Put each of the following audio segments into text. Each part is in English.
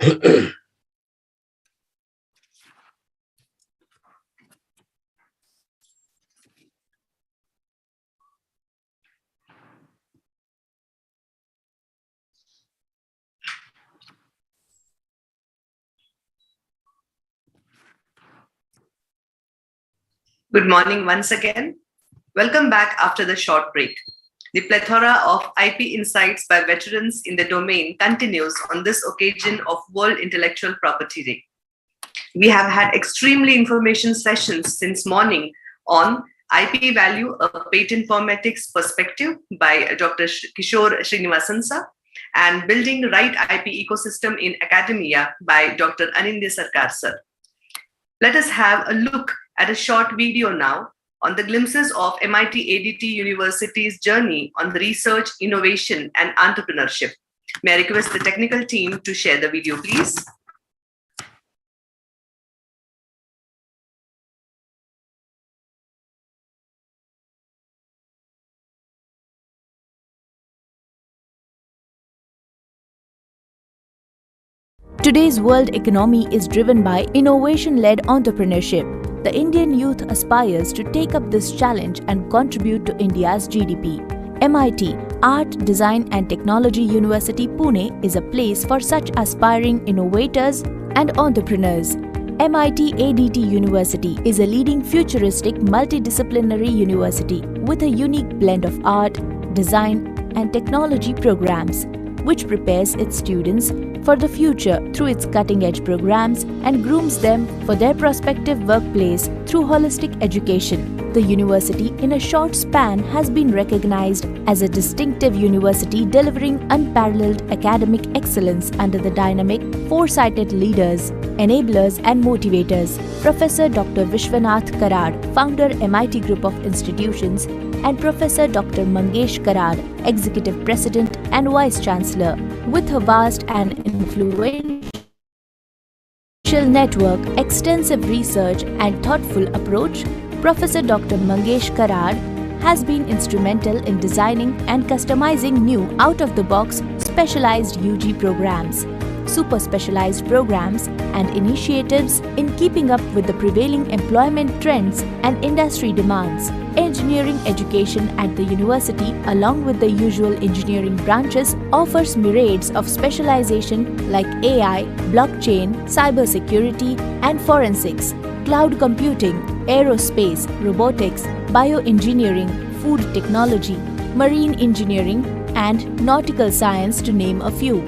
Good morning once again. Welcome back after the short break. The plethora of IP insights by veterans in the domain continues on this occasion of World Intellectual Property Day. We have had extremely information sessions since morning on IP value, a patent informatics perspective by Dr. Kishore Srinivasan and building right IP ecosystem in academia by Dr. Anindya Sarkar sir. Let us have a look at a short video now on the glimpses of MIT ADT University's journey on the research, innovation, and entrepreneurship. May I request the technical team to share the video, please? Today's world economy is driven by innovation-led entrepreneurship. The Indian youth aspires to take up this challenge and contribute to India's GDP. MIT, Art, Design and Technology University Pune is a place for such aspiring innovators and entrepreneurs. MIT ADT University is a leading futuristic multidisciplinary university with a unique blend of art, design and technology programs, which prepares its students for the future through its cutting-edge programs and grooms them for their prospective workplace through holistic education. The university, in a short span, has been recognized as a distinctive university delivering unparalleled academic excellence under the dynamic, foresighted leaders, enablers and motivators. Professor Dr. Vishwanath Karad, founder MIT Group of Institutions, and Professor Dr. Mangesh Karad, Executive President and Vice Chancellor. With a vast and influential network, extensive research and thoughtful approach, Professor Dr. Mangesh Karad has been instrumental in designing and customizing new out-of-the-box specialized UG programs, super specialized programs and initiatives in keeping up with the prevailing employment trends and industry demands. Engineering education at the university, along with the usual engineering branches, offers myriads of specialization like AI, blockchain, cybersecurity and forensics, cloud computing, aerospace, robotics, bioengineering, food technology, marine engineering and nautical science to name a few.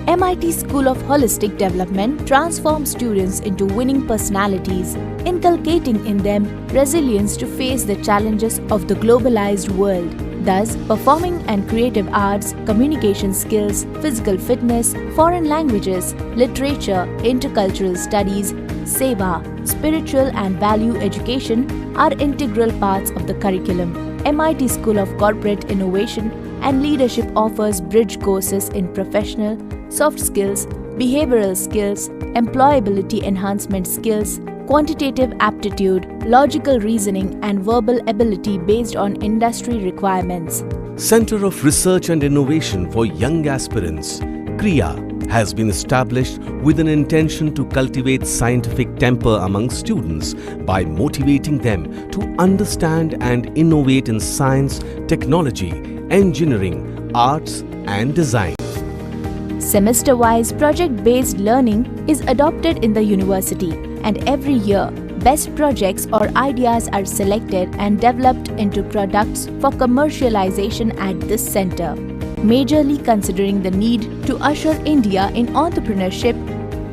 MIT School of Holistic Development transforms students into winning personalities, inculcating in them resilience to face the challenges of the globalized world. Thus, performing and creative arts, communication skills, physical fitness, foreign languages, literature, intercultural studies, seva, spiritual and value education are integral parts of the curriculum. MIT School of Corporate Innovation and Leadership offers bridge courses in professional, soft skills, behavioral skills, employability enhancement skills, quantitative aptitude, logical reasoning and verbal ability based on industry requirements. Center of Research and Innovation for Young Aspirants, CRIA, has been established with an intention to cultivate scientific temper among students by motivating them to understand and innovate in science, technology, engineering, arts and design. Semester-wise project-based learning is adopted in the university, and every year best projects or ideas are selected and developed into products for commercialization at this center. Majorly considering the need to usher India in entrepreneurship,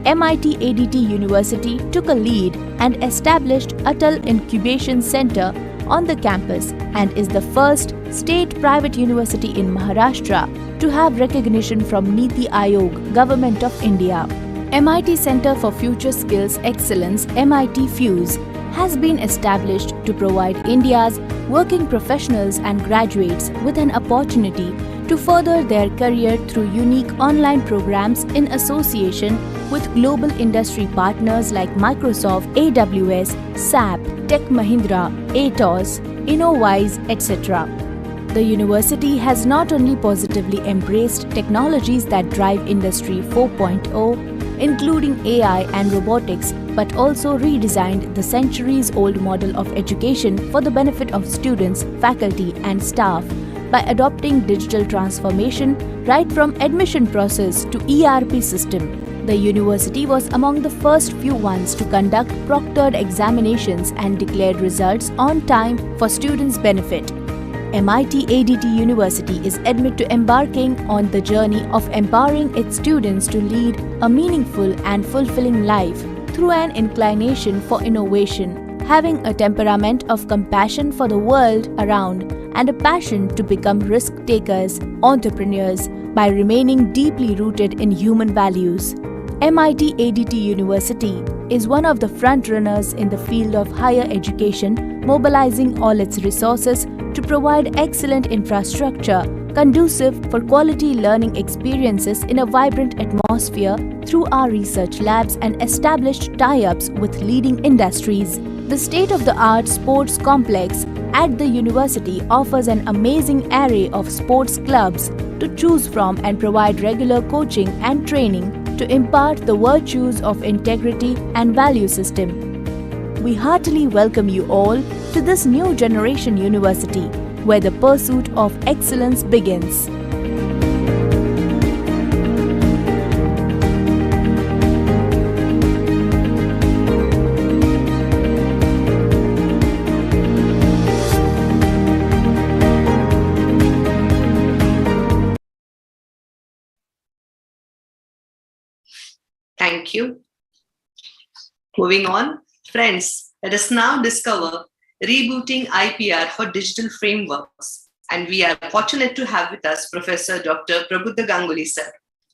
MIT ADT University took a lead and established Atal Incubation Center on the campus and is the first state-private university in Maharashtra to have recognition from Niti Aayog, Government of India. MIT Center for Future Skills Excellence, MIT FUSE, has been established to provide India's working professionals and graduates with an opportunity to further their career through unique online programs in association with global industry partners like Microsoft, AWS, SAP, Tech Mahindra, Atos, InnoWise, etc. The university has not only positively embraced technologies that drive Industry 4.0, including AI and robotics, but also redesigned the centuries-old model of education for the benefit of students, faculty, and staff by adopting digital transformation right from admission process to ERP system. The university was among the first few ones to conduct proctored examinations and declared results on time for students' benefit. MIT ADT University is admitted to embarking on the journey of empowering its students to lead a meaningful and fulfilling life through an inclination for innovation, having a temperament of compassion for the world around and a passion to become risk-takers, entrepreneurs, by remaining deeply rooted in human values. MIT ADT University is one of the front-runners in the field of higher education, mobilizing all its resources to provide excellent infrastructure conducive for quality learning experiences in a vibrant atmosphere through our research labs and established tie-ups with leading industries. The state-of-the-art sports complex at the university offers an amazing array of sports clubs to choose from and provide regular coaching and training to impart the virtues of integrity and value system. We heartily welcome you all to this new generation university where the pursuit of excellence begins. Thank you. Moving on, friends, let us now discover Rebooting IPR for Digital Frameworks. And we are fortunate to have with us Professor Dr. Prabhuddha Ganguly sir.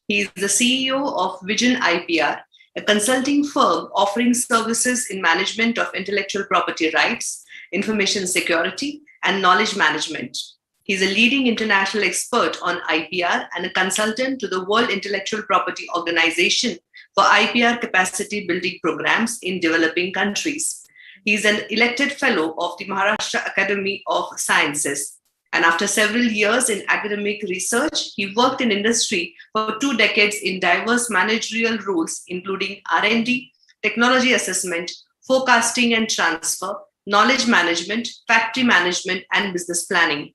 He is the CEO of Vision IPR, a consulting firm offering services in management of intellectual property rights, information security, and knowledge management. He is a leading international expert on IPR and a consultant to the World Intellectual Property Organization for IPR capacity building programs in developing countries. He is an elected fellow of the Maharashtra Academy of Sciences. And after several years in academic research, he worked in industry for 2 decades in diverse managerial roles, including R&D, technology assessment, forecasting and transfer, knowledge management, factory management, and business planning.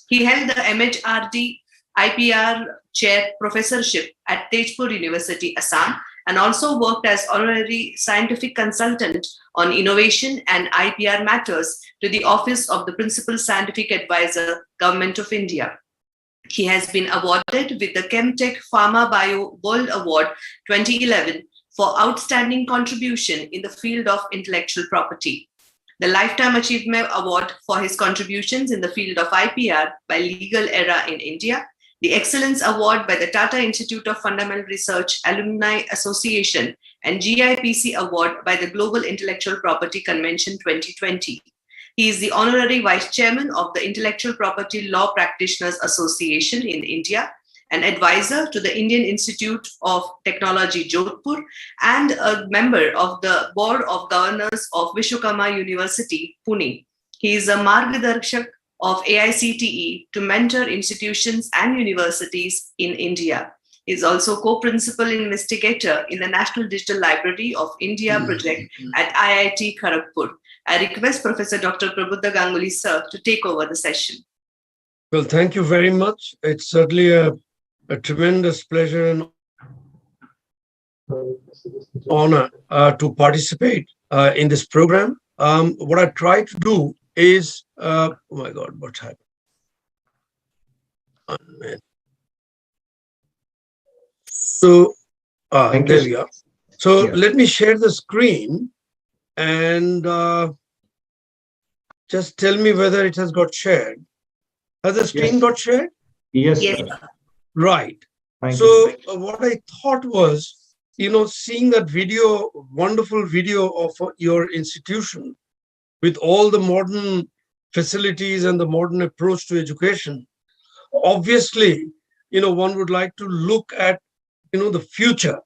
He held the MHRD IPR chair professorship at Tezpur University, Assam, and also worked as honorary scientific consultant on innovation and IPR matters to the Office of the Principal Scientific Advisor, Government of India. He has been awarded with the Chemtech Pharma Bio World Award 2011 for outstanding contribution in the field of intellectual property, the Lifetime Achievement Award for his contributions in the field of IPR by Legal Era in India, the Excellence Award by the Tata Institute of Fundamental Research Alumni Association, and GIPC Award by the Global Intellectual Property Convention 2020. He is the Honorary Vice Chairman of the Intellectual Property Law Practitioners Association in India, an advisor to the Indian Institute of Technology, Jodhpur, and a member of the Board of Governors of Vishwakarma University, Pune. He is a Margadarshak of AICTE to mentor institutions and universities in India. He is also co-principal investigator in the National Digital Library of India project at IIT Kharagpur. I request Professor Dr. Prabhuddha Ganguly sir to take over the session. Well, thank you very much. It's certainly a tremendous pleasure and honor to participate in this program. What I try to do is, oh my God, what's happened? So, there we are. So let me share the screen and just tell me whether it has got shared. Has the screen got shared? Yes. Yes. Right. Thank So you. what I thought was, seeing that video, wonderful video of your institution with all the modern facilities and the modern approach to education, obviously, one would like to look at, the future,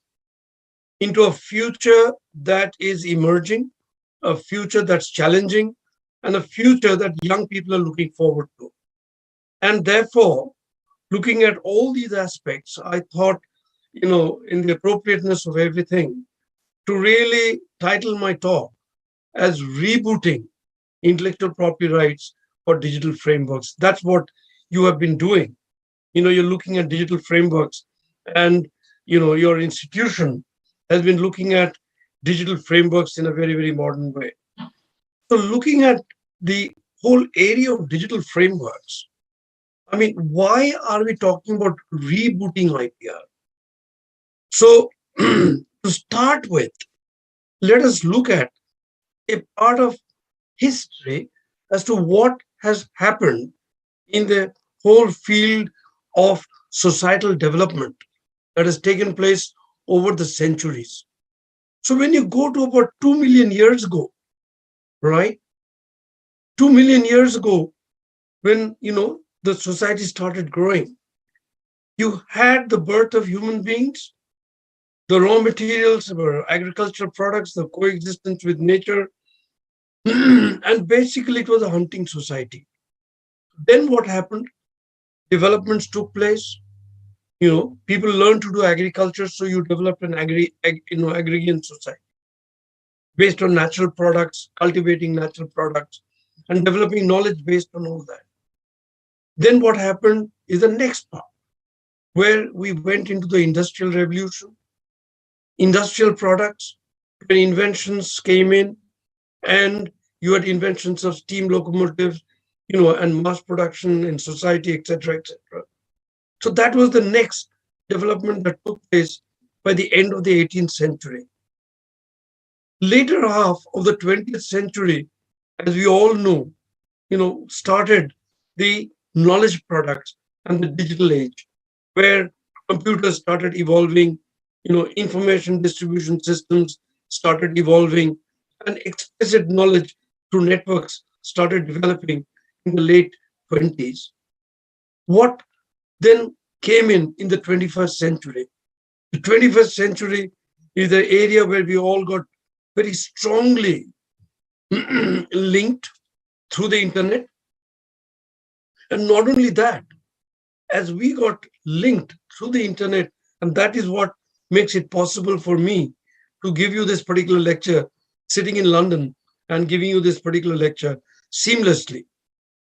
into a future that is emerging, a future that's challenging, and a future that young people are looking forward to. And therefore, looking at all these aspects, I thought, in the appropriateness of everything, to really title my talk as Rebooting Intellectual Property Rights for Digital Frameworks. That's what you have been doing. You're looking at digital frameworks, and your institution has been looking at digital frameworks in a very, very modern way. So looking at the whole area of digital frameworks, I mean, why are we talking about rebooting IPR? So to start with, let us look at a part of history as to what has happened in the whole field of societal development that has taken place over the centuries. So when you go to about 2 million years ago, right? 2 million years ago, when the society started growing, you had the birth of human beings. The raw materials were agricultural products, the coexistence with nature, and basically it was a hunting society. Then what happened? Developments took place. People learned to do agriculture, so you developed an agrarian society based on natural products, cultivating natural products, and developing knowledge based on all that. Then what happened is the next part, where we went into the industrial revolution, industrial products, when inventions came in, and you had inventions of steam locomotives, and mass production in society, etc., etc. So that was the next development that took place by the end of the 18th century. Later half of the 20th century, as we all know, started the knowledge products and the digital age, where computers started evolving, information distribution systems started evolving, and explicit knowledge through networks started developing in the late 20s. What then came in the 21st century? The 21st century is the area where we all got very strongly linked through the internet. And not only that, as we got linked through the internet, and that is what makes it possible for me to give you this particular lecture, sitting in London and giving you this particular lecture seamlessly.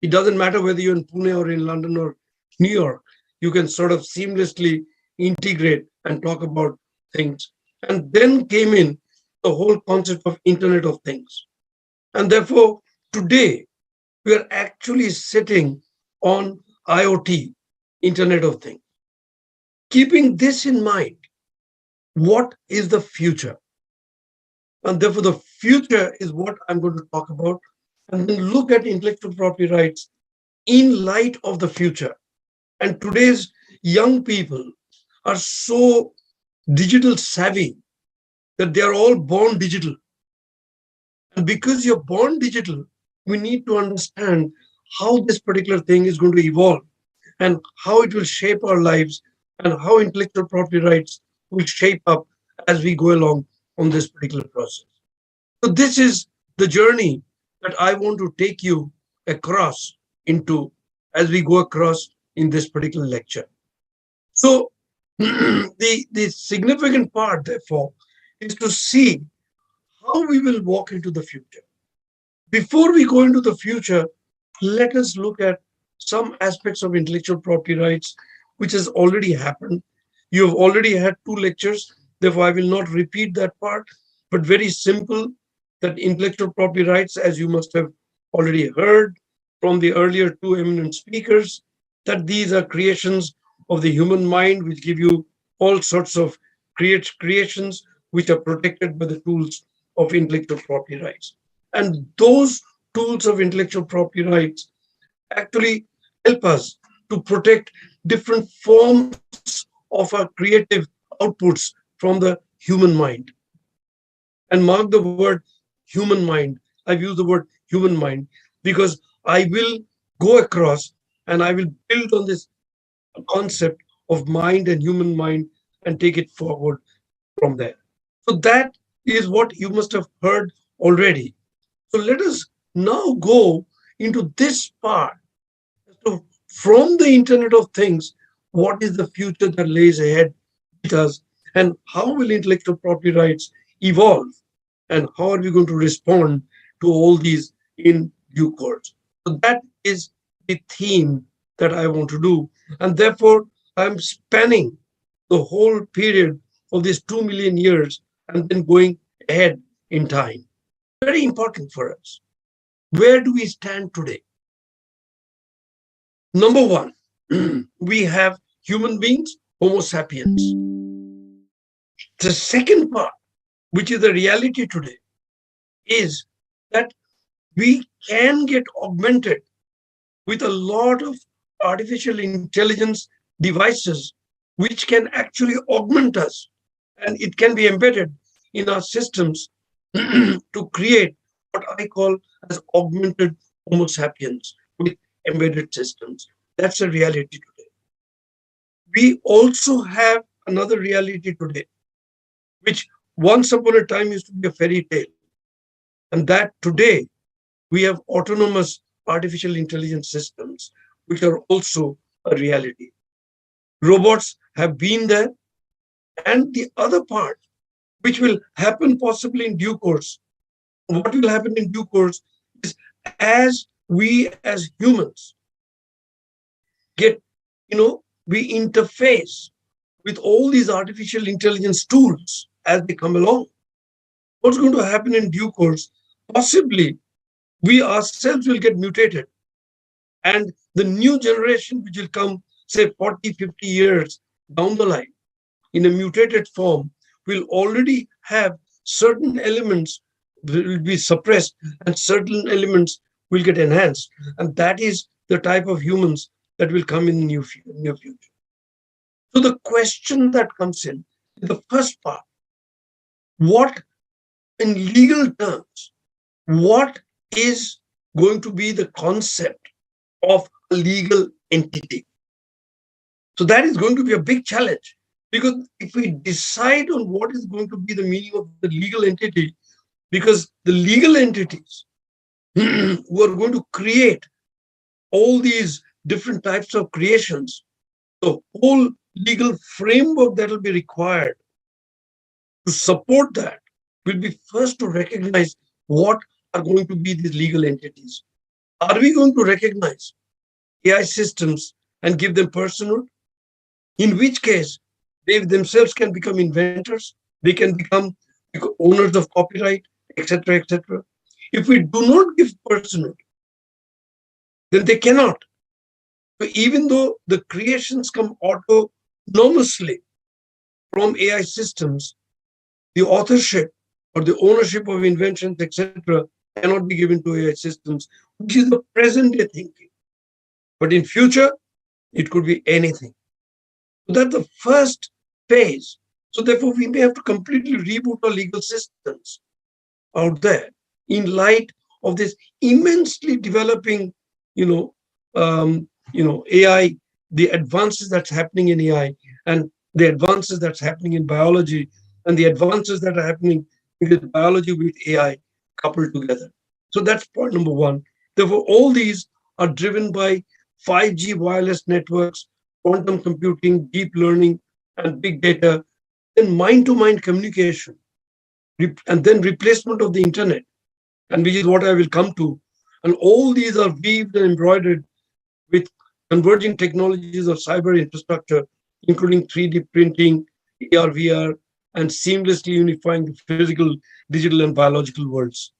It doesn't matter whether you're in Pune or in London or New York, you can sort of seamlessly integrate and talk about things. And then came in the whole concept of Internet of Things. And therefore, today, we are actually sitting on IoT, Internet of Things. Keeping this in mind, what is the future? And therefore, the future is what I'm going to talk about, and then look at intellectual property rights in light of the future. And today's young people are so digital savvy that they are all born digital. And because you're born digital, we need to understand how this particular thing is going to evolve and how it will shape our lives and how intellectual property rights will shape up as we go along on this particular process. So this is the journey that I want to take you across into as we go across in this particular lecture. So the significant part, therefore, is to see how we will walk into the future. Before we go into the future, let us look at some aspects of intellectual property rights, which has already happened. You have already had 2 lectures, therefore I will not repeat that part, but very simple, that intellectual property rights, as you must have already heard from the earlier 2 eminent speakers, that these are creations of the human mind, which give you all sorts of creations which are protected by the tools of intellectual property rights. And those tools of intellectual property rights actually help us to protect different forms of our creative outputs from the human mind. And mark the word human mind. I've used the word human mind because I will go across and I will build on this concept of mind and human mind and take it forward from there. So that is what you must have heard already. So let us now go into this part. So from the Internet of Things, what is the future that lays ahead beneath us, and how will intellectual property rights evolve, and how are we going to respond to all these in due course. So that is the theme that I want to do, and therefore I'm spanning the whole period of these 2 million years and then going ahead in time. Very important for us. Where do we stand today? Number one, we have human beings, Homo sapiens. The second part, which is the reality today, is that we can get augmented with a lot of artificial intelligence devices which can actually augment us, and it can be embedded in our systems to create what I call as augmented Homo sapiens with embedded systems. That's a reality today. We also have another reality today, which once upon a time used to be a fairy tale, and that today we have autonomous artificial intelligence systems, which are also a reality. Robots have been there, and the other part, which will happen possibly in due course, what will happen in due course is as we as humans get, we interface with all these artificial intelligence tools as they come along. What's going to happen in due course? Possibly we ourselves will get mutated, and the new generation which will come, say 40, 50 years down the line in a mutated form will already have certain elements will be suppressed and certain elements will get enhanced. And that is the type of humans that will come in the near future. So the question that comes in the first part, what in legal terms, what is going to be the concept of a legal entity? So that is going to be a big challenge, because if we decide on what is going to be the meaning of the legal entity, because the legal entities who are going to create all these different types of creations, the whole legal framework that will be required to support that will be first to recognize what are going to be these legal entities. Are we going to recognize AI systems and give them personhood? In which case, they themselves can become inventors, they can become owners of copyright, etc., etc. If we do not give personhood, then they cannot. So even though the creations come autonomously from AI systems, the authorship or the ownership of inventions, etc., cannot be given to AI systems, which is the present day thinking. But in future, it could be anything. So that's the first phase. So therefore, we may have to completely reboot our legal systems out there in light of this immensely developing, AI, the advances that's happening in AI, and the advances that's happening in biology, and the advances that are happening in biology with AI coupled together. So that's point number one. Therefore, all these are driven by 5G wireless networks, quantum computing, deep learning, and big data, then mind-to-mind communication, and then replacement of the internet, and which is what I will come to. And all these are weaved and embroidered with converging technologies of cyber infrastructure, including 3D printing, AR, VR, and seamlessly unifying the physical, digital, and biological worlds.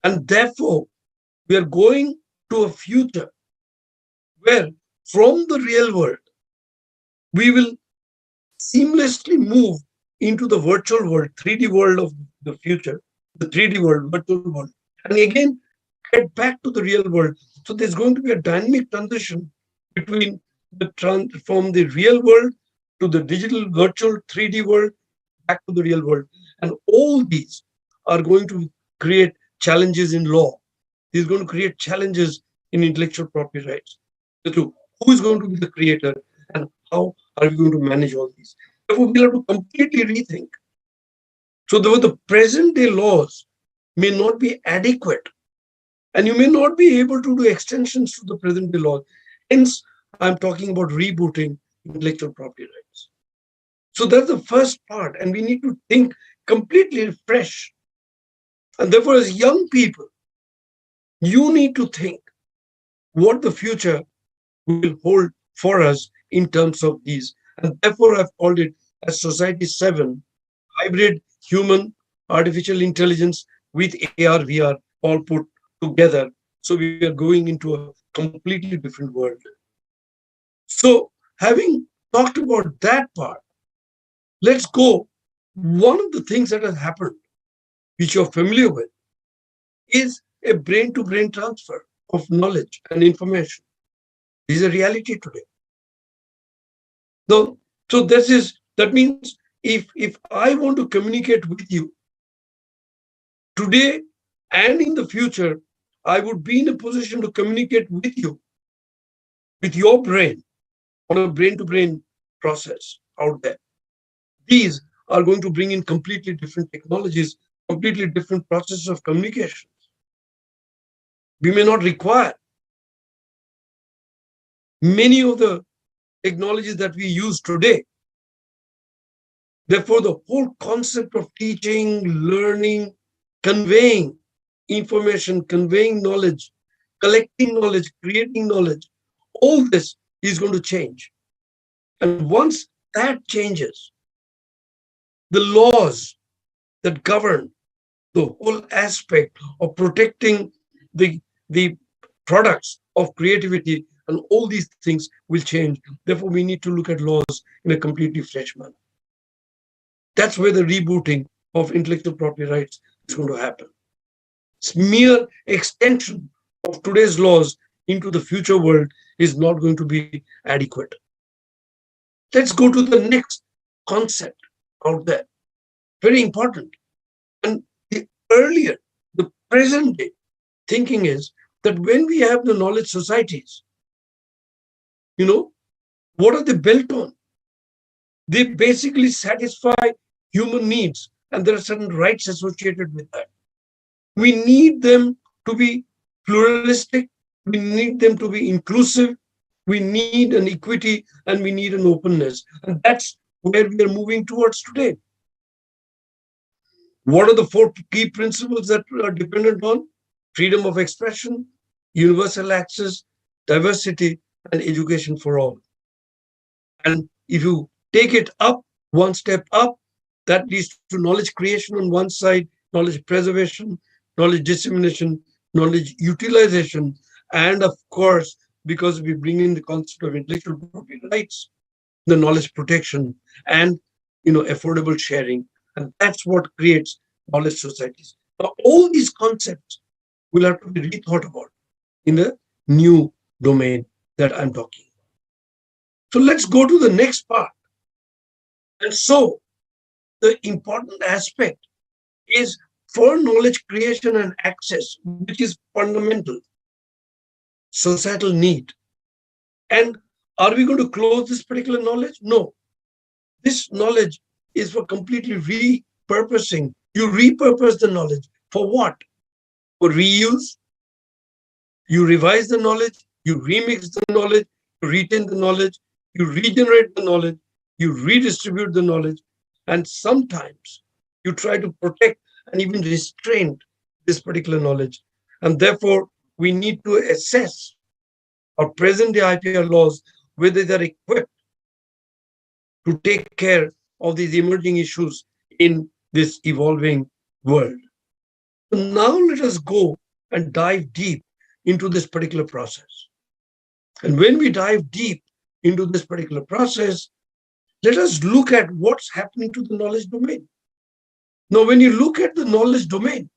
And therefore, we are going to a future where from the real world, we will seamlessly move into the virtual world, 3D world of the future, the 3D world, virtual world, and again, get back to the real world. So there's going to be a dynamic transition between from the real world to the digital, virtual, 3D world, back to the real world. And all these are going to create challenges in law. These are going to create challenges in intellectual property rights. So who is going to be the creator and how are we going to manage all these? Therefore, we'll have to completely rethink. So the present day laws may not be adequate, and you may not be able to do extensions to the present day laws. Hence, I'm talking about rebooting intellectual property rights. So that's the first part. And we need to think completely fresh. And therefore, as young people, you need to think what the future will hold for us in terms of these. And therefore, I've called it as Society 7, hybrid human artificial intelligence with AR, VR all put together. So we are going into a completely different world. So having talked about that part, let's go. One of the things that has happened, which you're familiar with, is a brain-to-brain transfer of knowledge and information. This is a reality today. So that means if I want to communicate with you today and in the future, I would be in a position to communicate with you, with your brain, on a brain-to-brain process out there. These are going to bring in completely different technologies, completely different processes of communication. We may not require many of the technologies that we use today. Therefore, the whole concept of teaching, learning, conveying information, conveying knowledge, collecting knowledge, creating knowledge, all this is going to change. And once that changes, the laws that govern the whole aspect of protecting the products of creativity and all these things will change. Therefore, we need to look at laws in a completely fresh manner. That's where the rebooting of intellectual property rights is going to happen. It's mere extension of today's laws into the future world is not going to be adequate. Let's go to the next concept out there. Very important. And the present day thinking is that when we have the knowledge societies, what are they built on? They basically satisfy human needs, and there are certain rights associated with that. We need them to be pluralistic, we need them to be inclusive, we need an equity, and we need an openness. And that's where we are moving towards today. What are the 4 key principles that are dependent on? Freedom of expression, universal access, diversity, and education for all. And if you take it up, one step up, that leads to knowledge creation on one side, knowledge preservation, knowledge dissemination, knowledge utilization, and of course, because we bring in the concept of intellectual property rights, the knowledge protection, and affordable sharing. And that's what creates knowledge societies. Now, all these concepts will have to be rethought about in the new domain that I'm talking about. So let's go to the next part. And so the important aspect is for knowledge creation and access, which is fundamental societal need. And are we going to close this particular knowledge? No. This knowledge is for completely repurposing. You repurpose the knowledge for what? For reuse. You revise the knowledge, you remix the knowledge, you retain the knowledge, you regenerate the knowledge, you redistribute the knowledge, and sometimes you try to protect and even restrain this particular knowledge. And therefore, we need to assess our present-day IPR laws, whether they're equipped to take care of these emerging issues in this evolving world. So now let us go and dive deep into this particular process. And when we dive deep into this particular process, let us look at what's happening to the knowledge domain. Now, when you look at the knowledge domain,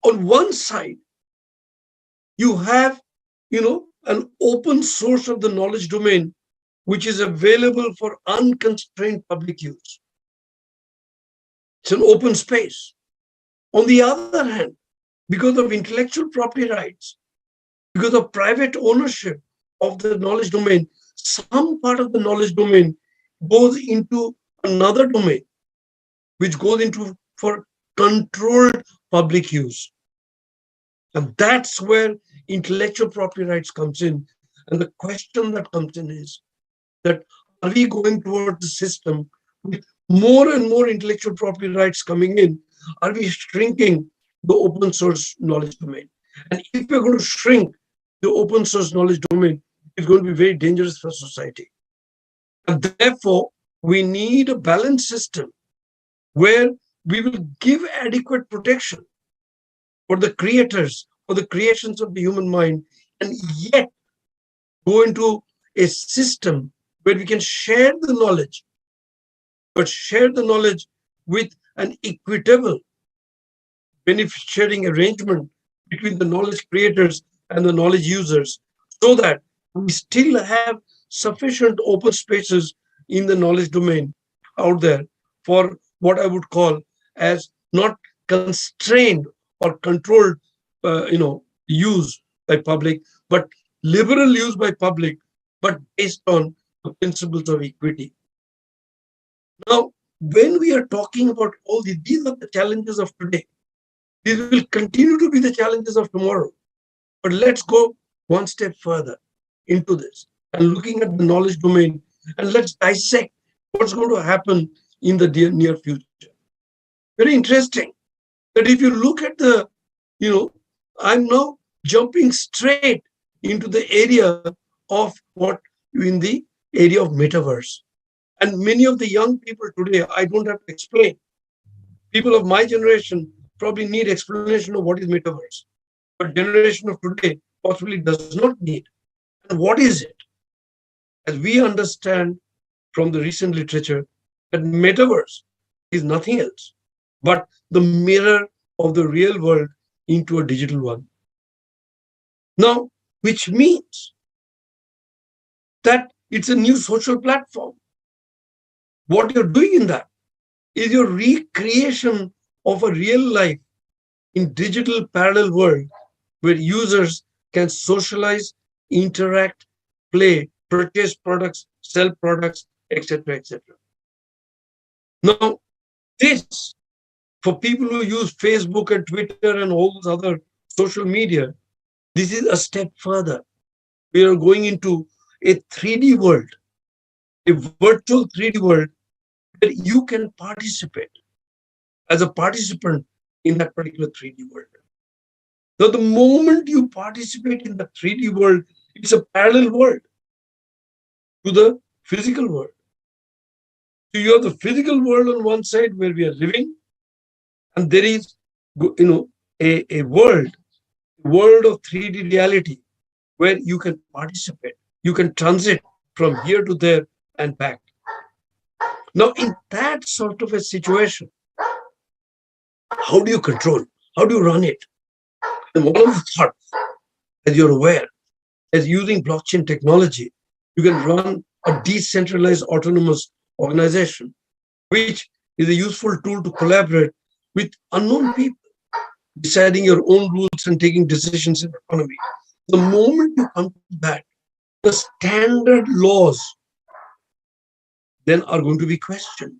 on one side, you have, an open source of the knowledge domain, which is available for unconstrained public use. It's an open space. On the other hand, because of intellectual property rights, because of private ownership of the knowledge domain, some part of the knowledge domain goes into another domain, which goes into for controlled public use. And that's where intellectual property rights comes in. And the question that comes in is that Are we going towards a system with more and more intellectual property rights coming in? Are we shrinking the open source knowledge domain? And if we're going to shrink the open source knowledge domain, it's going to be very dangerous for society. And therefore, we need a balanced system where we will give adequate protection for the creators, for the creations of the human mind, and yet go into a system where we can share the knowledge, but share the knowledge with an equitable benefit sharing arrangement between the knowledge creators and the knowledge users, so that we still have sufficient open spaces in the knowledge domain out there for what I would call as not constrained or controlled use by public, but liberal use by public, but based on the principles of equity. Now, when we are talking about all these are the challenges of today. These will continue to be the challenges of tomorrow. But let's go one step further into this and looking at the knowledge domain, and let's dissect what's going to happen in the near future. Very interesting that if you look at the, I'm now jumping straight into the area of what in the area of metaverse. And many of the young people today, I don't have to explain. People of my generation probably need explanation of what is metaverse. But generation of today possibly does not need. And what is it? As we understand from the recent literature, that metaverse is nothing else but the mirror of the real world into a digital one. Now, which means that it's a new social platform. What you're doing in that is your recreation of a real life in digital parallel world where users can socialize, interact, play, purchase products, sell products, etc., etc. Now, this, for people who use Facebook and Twitter and all those other social media, this is a step further. We are going into a 3D world, a virtual 3D world where you can participate as a participant in that particular 3D world. Now, the moment you participate in the 3D world, it's a parallel world to the physical world. So you have the physical world on one side where we are living, and there is, a world of 3D reality where you can participate. You can transit from here to there and back. Now, in that sort of a situation, how do you control? How do you run it? And one of the thoughts, as you're aware, is using blockchain technology, you can run a decentralized autonomous organization, which is a useful tool to collaborate with unknown people, deciding your own rules and taking decisions in the economy. The moment you come to that, the standard laws then are going to be questioned.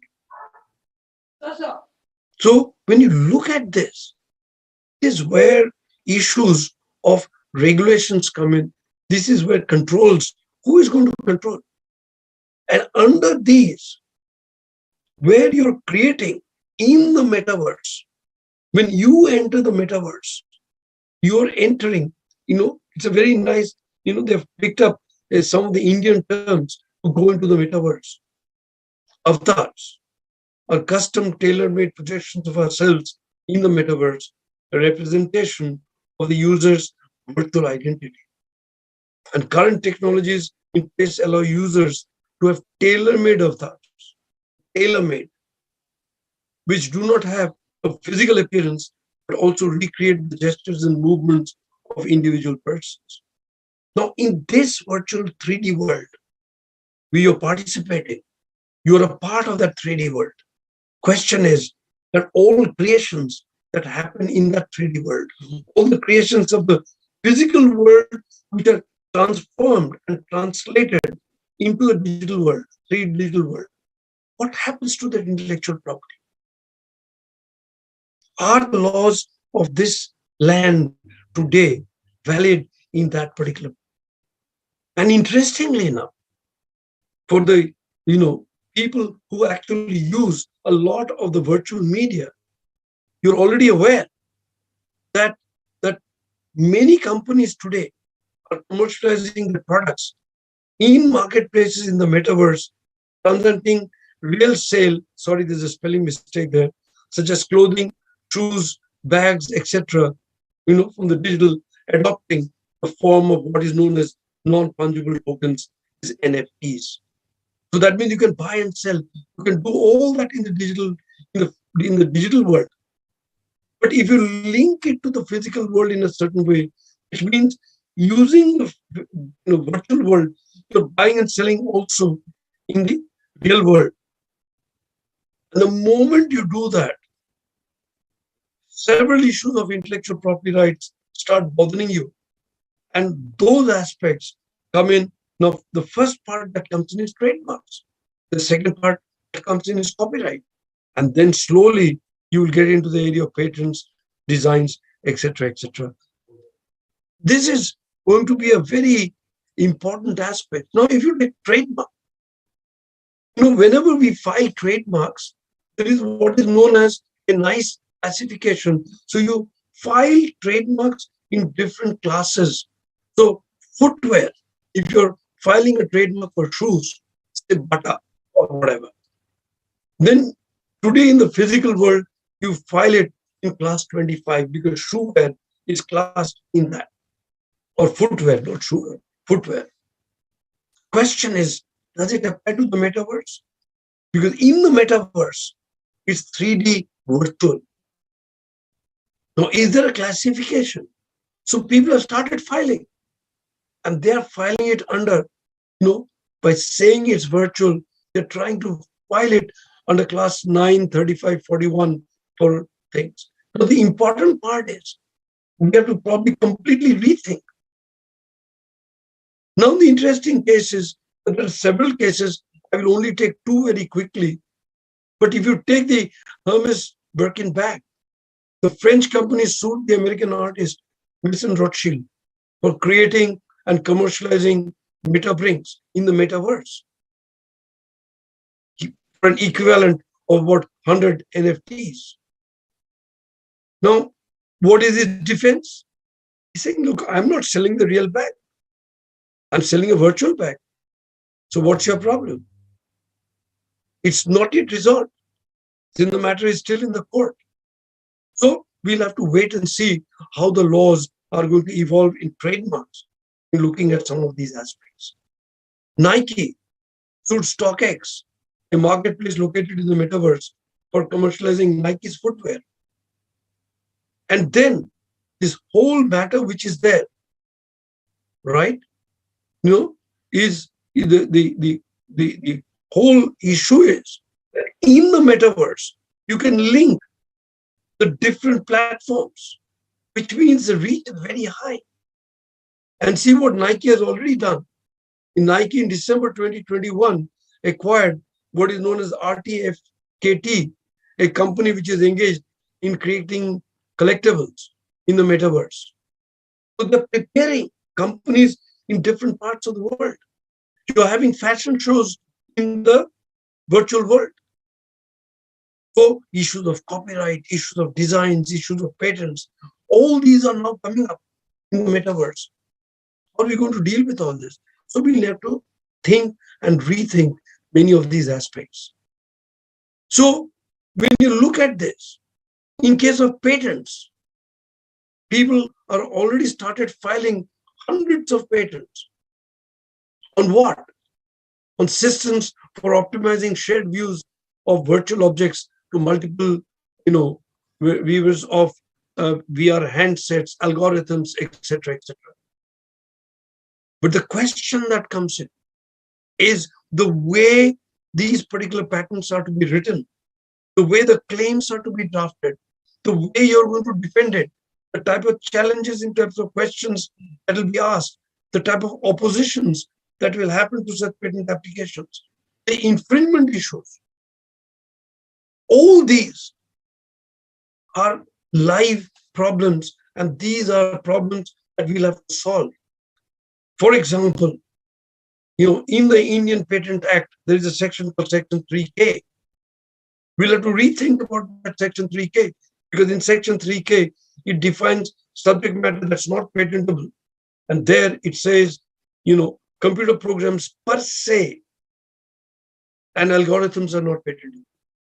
So when you look at this is where issues of regulations come in. This is where controls, who is going to control? And under these, where you're creating in the metaverse, when you enter the metaverse, you're entering, it's a very nice, they've picked up some of the Indian terms to go into the metaverse. Avatars are custom tailor-made projections of ourselves in the metaverse, a representation of the user's virtual identity. And current technologies in place allow users to have tailor-made avatars, tailor-made, which do not have a physical appearance, but also recreate the gestures and movements of individual persons. Now, in this virtual 3D world, where you're participating, you're a part of that 3D world. Question is that all creations that happen in that 3D world, all the creations of the physical world, which are transformed and translated into a digital world, 3D digital world, what happens to that intellectual property? Are the laws of this land today valid in that particular? And interestingly enough, for the people who actually use a lot of the virtual media, you're already aware that that many companies today are commercializing their products in marketplaces in the metaverse, presenting real sale. Sorry, there's a spelling mistake there, such as clothing, shoes, bags, etc. From the digital, adopting a form of what is known as non-fungible tokens, is NFTs. So that means you can buy and sell. You can do all that in the digital world. But if you link it to the physical world in a certain way, it means using the virtual world, you're buying and selling also in the real world. And the moment you do that, several issues of intellectual property rights start bothering you. And those aspects come in. Now, the first part that comes in is trademarks. The second part that comes in is copyright. And then slowly you will get into the area of patents, designs, etc., etc. This is going to be a very important aspect. Now, if you take trademark, whenever we file trademarks, there is what is known as a nice classification. So you file trademarks in different classes. So footwear, if you're filing a trademark for shoes, say Bata or whatever, then today in the physical world, you file it in class 25 because shoe wear is classed in that. Or footwear, not shoe, footwear. Question is, does it apply to the metaverse? Because in the metaverse, it's 3D virtual. Now, is there a classification? So people have started filing, and they are filing it under, by saying it's virtual, they're trying to file it under class 9, 35, 41 for things. Now, the important part is we have to probably completely rethink. Now, the interesting case is that there are several cases. I will only take two very quickly. But if you take the Hermes Birkin bag, the French company sued the American artist Maison Rothschild for creating and commercializing meta rings in the metaverse for an equivalent of about 100 NFTs. Now, what is his defense? He's saying, look, I'm not selling the real bag. I'm selling a virtual bag. So what's your problem? It's not yet resolved. Then the matter is still in the court. So we'll have to wait and see how the laws are going to evolve in trademarks in looking at some of these aspects. Nike sued StockX, a marketplace located in the metaverse, for commercializing Nike's footwear. And then this whole matter which is there, right? Is the whole issue is that in the metaverse, you can link the different platforms, which means the reach is very high. And see what Nike has already done. Nike in December 2021 acquired what is known as RTFKT, a company which is engaged in creating collectibles in the metaverse. So they're preparing companies in different parts of the world. You're having fashion shows in the virtual world. So issues of copyright, issues of designs, issues of patents, all these are now coming up in the metaverse. How are we going to deal with all this? So we'll have to think and rethink many of these aspects. So when you look at this, in case of patents, people are already started filing hundreds of patents. On what? On systems for optimizing shared views of virtual objects to multiple, viewers of VR handsets, algorithms, etc., etc. But the question that comes in is the way these particular patents are to be written, the way the claims are to be drafted, the way you're going to defend it, the type of challenges in terms of questions that will be asked, the type of oppositions that will happen to such patent applications, the infringement issues. All these are live problems, and these are problems that we'll have to solve. For example, In the Indian Patent Act, there is a section called Section 3K. We'll have to rethink about that Section 3K, because in Section 3K, it defines subject matter that's not patentable. And there it says, computer programs per se and algorithms are not patentable.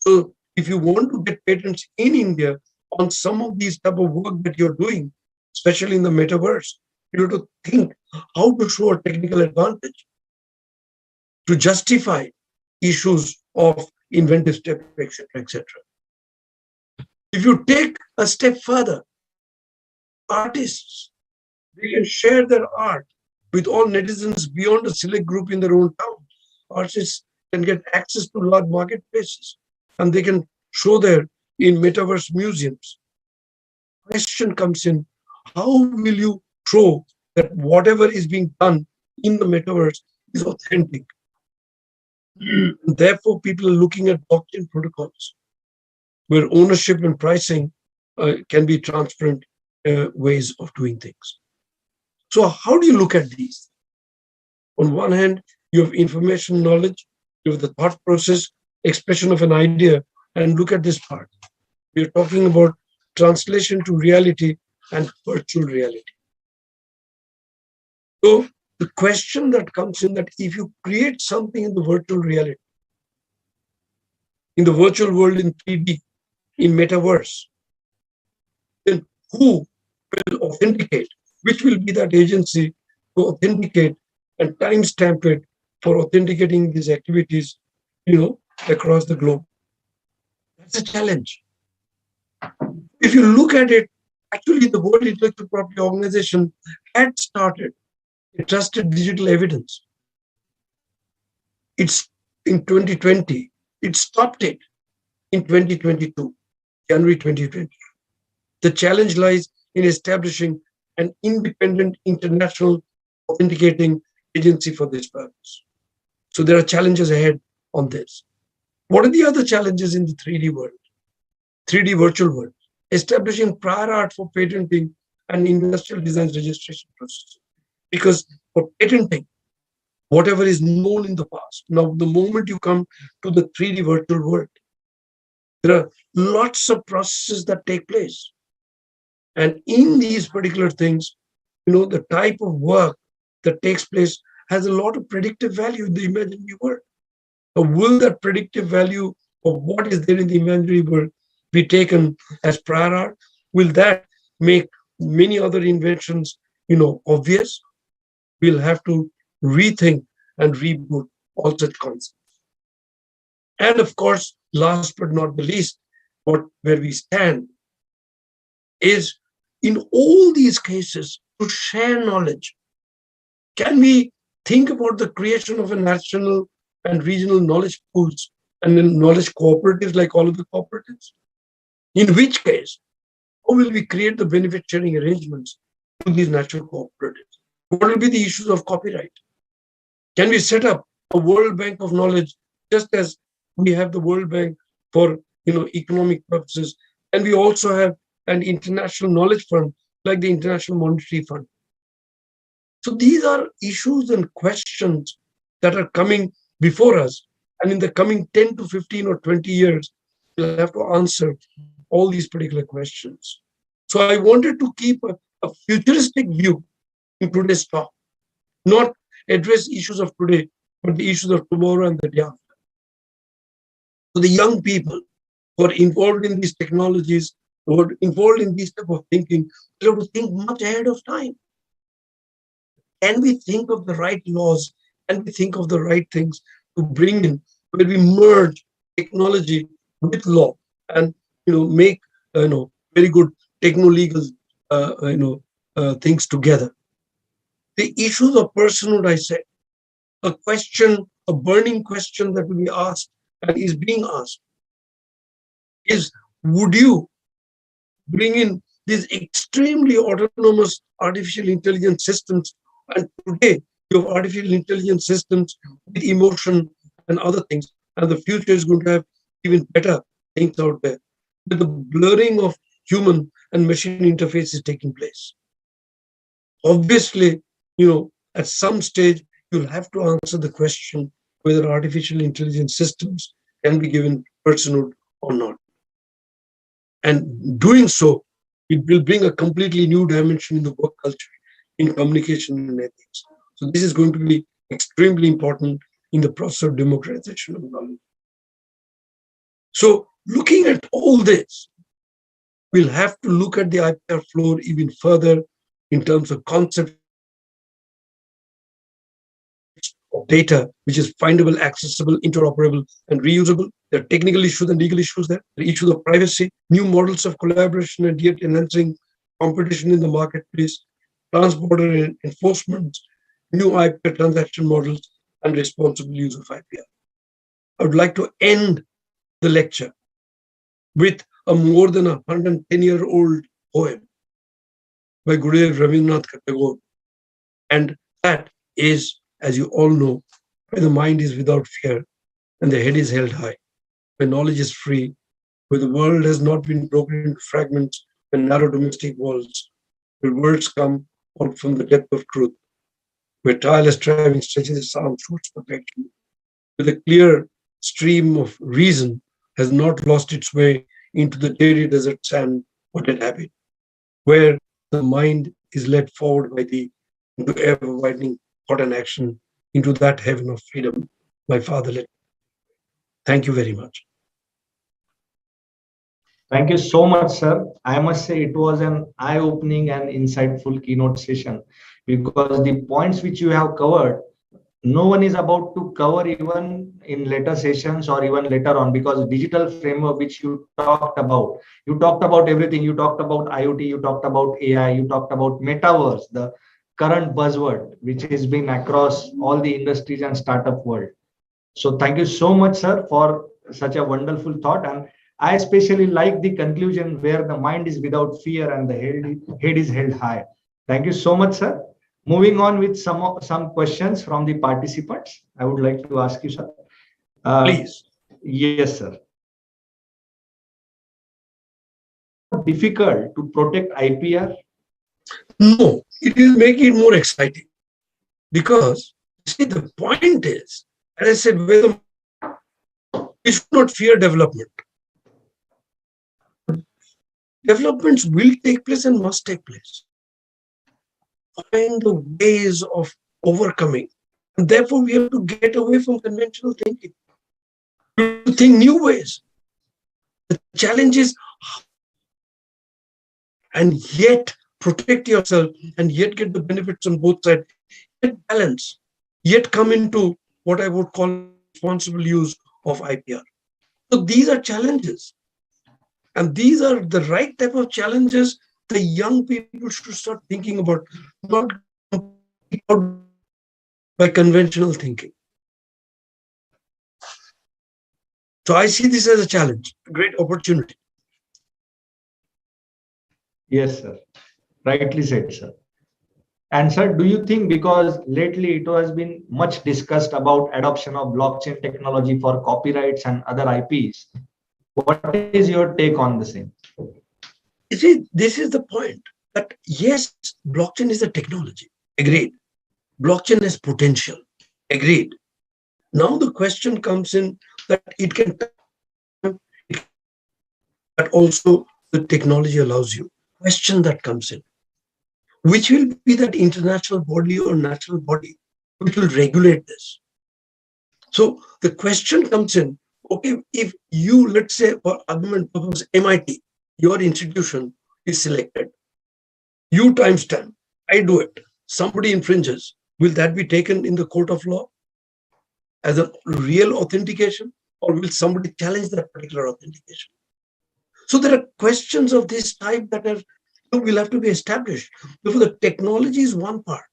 So if you want to get patents in India on some of these type of work that you're doing, especially in the metaverse, you have to think how to show a technical advantage to justify issues of inventive step, etc., etc. If you take a step further, artists, they can share their art with all netizens beyond a select group in their own town. Artists can get access to large marketplaces and they can show there in metaverse museums. Question comes in, how will you show that whatever is being done in the metaverse is authentic? Therefore, people are looking at blockchain protocols where ownership and pricing can be transparent ways of doing things. So how do you look at these? On one hand, you have information knowledge, you have the thought process, expression of an idea, and look at this part. We're talking about translation to reality and virtual reality. So the question that comes in that if you create something in the virtual reality, in the virtual world in 3D, in metaverse, then who will authenticate? Which will be that agency to authenticate and timestamp it for authenticating these activities, across the globe? That's a challenge. If you look at it, actually the World Intellectual Property Organization had started a trusted digital evidence. It's in 2020. It stopped it in 2022, January 2020. The challenge lies in establishing an independent international authenticating agency for this purpose. So there are challenges ahead on this. What are the other challenges in the 3D world, 3D virtual world? Establishing prior art for patenting and industrial design registration process. Because for patenting, whatever is known in the past, now the moment you come to the 3D virtual world, there are lots of processes that take place. And in these particular things, the type of work that takes place has a lot of predictive value in the imaginary world. Now, will that predictive value of what is there in the imaginary world be taken as prior art? Will that make many other inventions, obvious? We'll have to rethink and reboot all such concepts. And of course, last but not the least, where we stand is in all these cases to share knowledge. Can we think about the creation of a national and regional knowledge pools and then knowledge cooperatives like all of the cooperatives? In which case, how will we create the benefit sharing arrangements to these national cooperatives? What will be the issues of copyright? Can we set up a World Bank of knowledge just as we have the World Bank for economic purposes, and we also have an international knowledge fund like the International Monetary Fund? So these are issues and questions that are coming before us, and in the coming 10 to 15 or 20 years, we'll have to answer all these particular questions. So I wanted to keep a futuristic view in today's talk, not address issues of today, but the issues of tomorrow and the day after. So the young people who are involved in these technologies, who are involved in this type of thinking, they have to think much ahead of time. Can we think of the right laws? Can we think of the right things to bring in where we merge technology with law and make very good techno-legal things together? The issues of personhood, I said, a burning question that will be asked and is being asked is, would you bring in these extremely autonomous artificial intelligence systems? And today, you have artificial intelligence systems with emotion and other things. And the future is going to have even better things out there. But the blurring of human and machine interface is taking place. Obviously, at some stage, you'll have to answer the question whether artificial intelligence systems can be given personhood or not. And doing so, it will bring a completely new dimension in the work culture, in communication and ethics. So this is going to be extremely important in the process of democratization of knowledge. So looking at all this, we'll have to look at the IPR floor even further in terms of concepts of data, which is findable, accessible, interoperable, and reusable. There are technical issues and legal issues there. There are issues of privacy, new models of collaboration and yet enhancing competition in the marketplace, transborder enforcement, new IPR transaction models, and responsible use of IPR. I would like to end the lecture with a more than 110-year-old poem by Gurudev Rabindranath Tagore. And that is, as you all know, where the mind is without fear and the head is held high, where knowledge is free, where the world has not been broken into fragments and narrow domestic walls, where words come out from the depth of truth, where tireless striving stretches its arms towards perfection, where the clear stream of reason has not lost its way into the dirty desert sand what it habit, where the mind is led forward by thee into ever-widening thought and action, into that heaven of freedom, my Father let. Thank you very much. Thank you so much, sir. I must say it was an eye-opening and insightful keynote session, because the points which you have covered, no one is about to cover even in later sessions or even later on, because digital framework which you talked about everything. You talked about IoT, you talked about AI, you talked about metaverse, the current buzzword which has been across all the industries and startup world. So thank you so much, sir, for such a wonderful thought. And I especially like the conclusion where the mind is without fear and the head is held high. Thank you so much, sir. Moving on with some questions from the participants, I would like to ask you, sir. Please. Yes, sir. Difficult to protect IPR? No, it will make it more exciting. Because, see, the point is, as I said, we should not fear development. Developments will take place and must take place. Find the ways of overcoming. And therefore, we have to get away from conventional thinking. To think new ways. The challenge is, and yet protect yourself, and yet get the benefits on both sides, yet balance, yet come into what I would call responsible use of IPR. So these are challenges. And these are the right type of challenges the young people should start thinking about, not by conventional thinking. So I see this as a challenge, a great opportunity. Yes, sir. Rightly said, sir. And sir, do you think, because lately it has been much discussed about adoption of blockchain technology for copyrights and other IPs, what is your take on the same? You see, this is the point, that yes, blockchain is a technology. Agreed. Blockchain has potential. Agreed. Now the question comes in that it can, but also the technology allows you. Question that comes in. Which will be that international body or national body which will regulate this? So the question comes in, okay, if you, let's say for argument purpose, MIT, your institution is selected, you timestamp, I do it, somebody infringes, will that be taken in the court of law as a real authentication, or will somebody challenge that particular authentication? So there are questions of this type that will have to be established. Therefore, the technology is one part.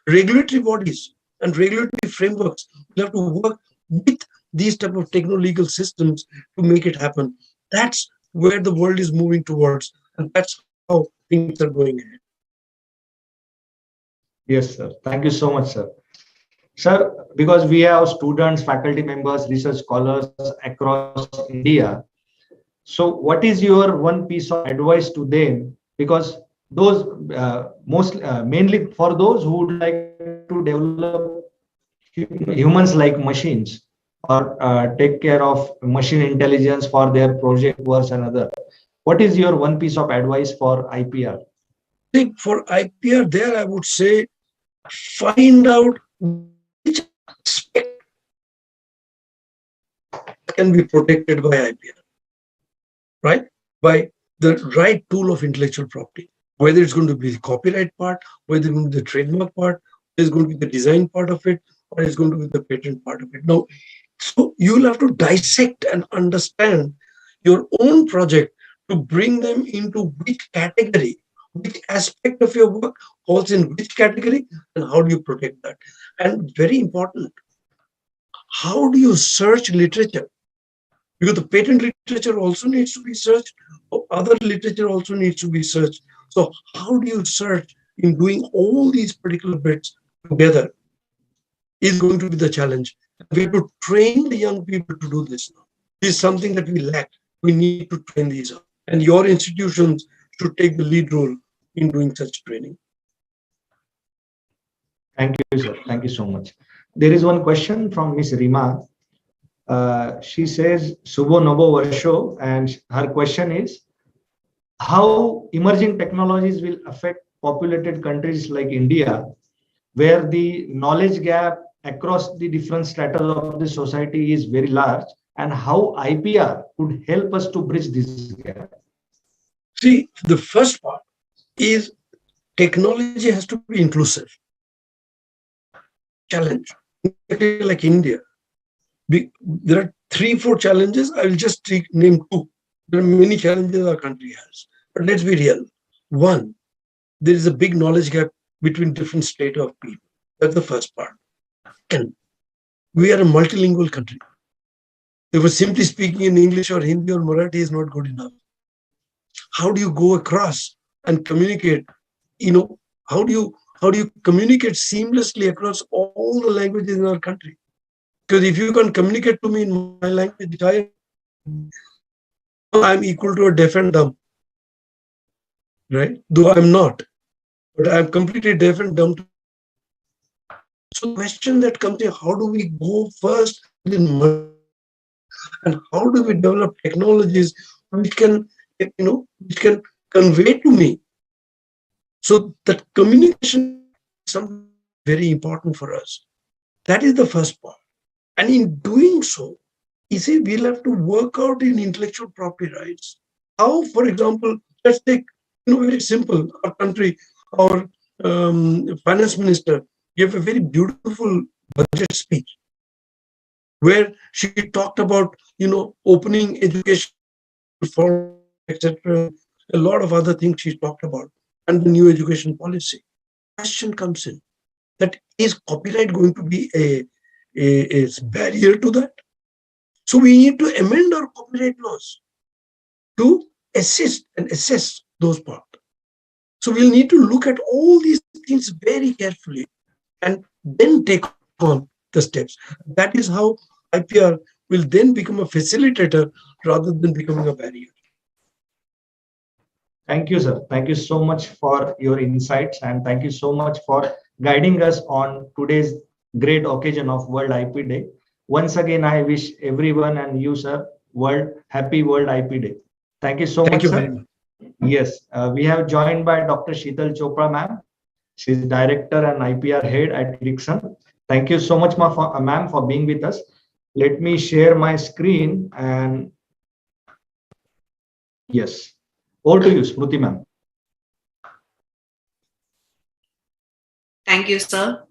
Regulatory bodies and regulatory frameworks will have to work with these type of techno-legal systems to make it happen. That's where the world is moving towards, and that's how things are going ahead. Yes, sir. Thank you so much, sir. Sir, because we have students, faculty members, research scholars across India. So what is your one piece of advice to them? Because those mainly for those who would like to develop humans like machines, or take care of machine intelligence for their project works and other. What is your one piece of advice for IPR? See, for IPR, there I would say find out which aspect can be protected by IPR, right? By the right tool of intellectual property, whether it's going to be the copyright part, whether it's going to be the trademark part, whether it's going to be the design part of it, or it's going to be the patent part of it. Now, so you'll have to dissect and understand your own project to bring them into which category, which aspect of your work falls in which category, and how do you protect that? And very important, how do you search literature? Because the patent literature also needs to be searched, or other literature also needs to be searched. So how do you search in doing all these particular bits together is going to be the challenge. We have to train the young people to do this now. This is something that we lack. We need to train these up. And your institutions should take the lead role in doing such training. Thank you, sir. Thank you so much. There is one question from Miss Rima. She says, Subo Novo Varsho, and her question is, how emerging technologies will affect populated countries like India, where the knowledge gap across the different strata of the society is very large, and how IPR could help us to bridge this gap? See, the first part is technology has to be inclusive. Challenge, like India. There are 3-4 challenges. I will just name 2. There are many challenges our country has. But let's be real. 1, there is a big knowledge gap between different strata of people. That's the first part. And we are a multilingual country. If we're simply speaking in English or Hindi or Marathi is not good enough. How do you go across and communicate? How do you communicate seamlessly across all the languages in our country? Because if you can communicate to me in my language, I'm equal to a deaf and dumb, right? Though I'm not, but I'm completely deaf and dumb. So the question that comes in, how do we go first and how do we develop technologies which can convey to me? So that communication is something very important for us. That is the first part. And in doing so, you see, we'll have to work out in intellectual property rights. How, for example, let's take, very simple, our country, our finance minister gave a very beautiful budget speech where she talked about, opening education for, etc. A lot of other things she talked about, and the new education policy. Question comes in that is copyright going to be a barrier to that? So we need to amend our copyright laws to assist and assess those parts. So we'll need to look at all these things very carefully and then take on the steps. That is how IPR will then become a facilitator rather than becoming a barrier. Thank you, sir. Thank you so much for your insights, and thank you so much for guiding us on today's great occasion of World IP Day. Once again, I wish everyone and you, sir, happy World IP Day. Thank you so much, sir. Very much. Yes, we have joined by Dr. Sheetal Chopra, ma'am. She's Director and IPR Head at Ericsson. Thank you so much, ma'am, for being with us. Let me share my screen and yes, over to you, Smruti, ma'am. Thank you, sir.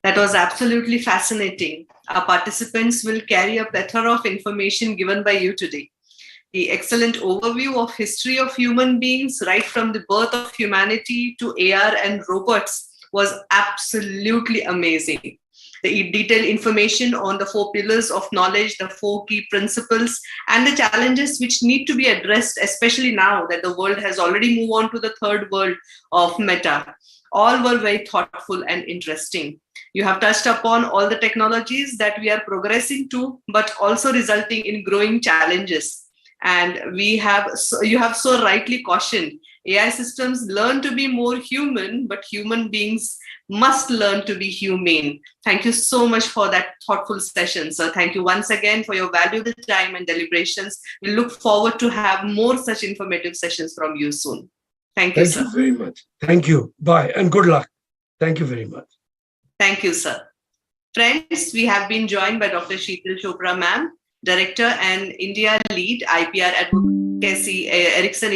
That was absolutely fascinating. Our participants will carry a plethora of information given by you today. The excellent overview of history of human beings, right from the birth of humanity to AR and robots, was absolutely amazing. The detailed information on the 4 pillars of knowledge, the 4 key principles, and the challenges which need to be addressed, especially now that the world has already moved on to the 3rd world of meta, all were very thoughtful and interesting. You have touched upon all the technologies that we are progressing to, but also resulting in growing challenges. And you have so rightly cautioned AI systems learn to be more human, but human beings must learn to be humane. Thank you so much for that thoughtful session, sir. Thank you once again for your valuable time and deliberations. We look forward to have more such informative sessions from you soon. Thank you, sir. Thank you very much. Thank you. Bye and good luck. Thank you very much. Thank you, sir. Friends, we have been joined by Dr. Sheetal Chopra, ma'am, Director and India Lead IPR Advocacy, Ericsson